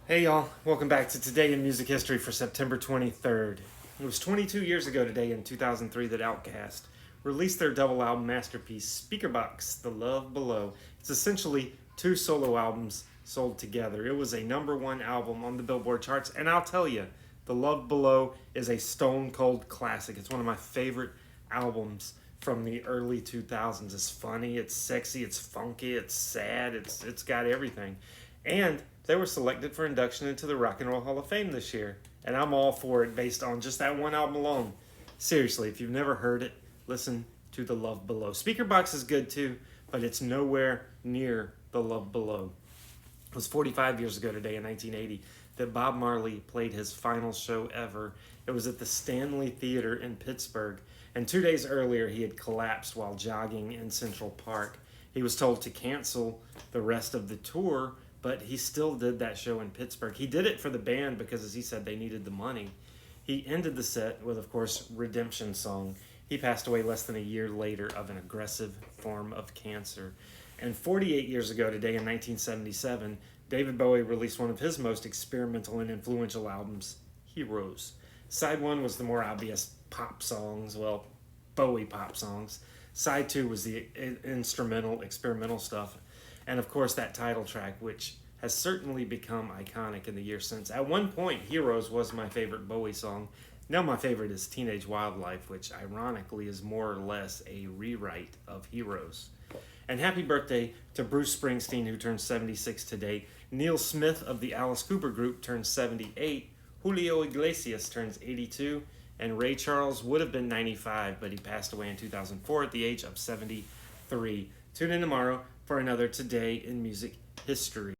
Hey y'all, welcome back to Today in Music History for September 23rd. It was 22 years ago today in 2003 that Outkast released their double album masterpiece, Speakerboxxx, The Love Below. It's essentially two solo albums sold together. It was a #1 album on the Billboard charts, and I'll tell you, The Love Below is a stone cold classic. It's one of my favorite albums from the early 2000s. It's funny, it's sexy, it's funky, it's sad, it's got everything. And they were selected for induction into the Rock and Roll Hall of Fame this year. And I'm all for it based on just that one album alone. Seriously, if you've never heard it, listen to The Love Below. Speakerboxxx is good too, but it's nowhere near The Love Below. It was 45 years ago today in 1980 that Bob Marley played his final show ever. It was at the Stanley Theater in Pittsburgh. And 2 days earlier, he had collapsed while jogging in Central Park. He was told to cancel the rest of the tour, but he still did that show in Pittsburgh. He did it for the band because, as he said, they needed the money. He ended the set with, of course, Redemption Song. He passed away less than a year later of an aggressive form of cancer. And 48 years ago today, in 1977, David Bowie released one of his most experimental and influential albums, Heroes. Side 1 was the more obvious pop songs, well, Bowie pop songs. Side 2 was the instrumental, experimental stuff. And of course, that title track, which has certainly become iconic in the years since. At one point, Heroes was my favorite Bowie song. Now my favorite is Teenage Wildlife, which ironically is more or less a rewrite of Heroes. And happy birthday to Bruce Springsteen, who turns 76 today. Neil Smith of the Alice Cooper Group turns 78. Julio Iglesias turns 82. And Ray Charles would have been 95, but he passed away in 2004 at the age of 73. Tune in tomorrow for another Today in Music History.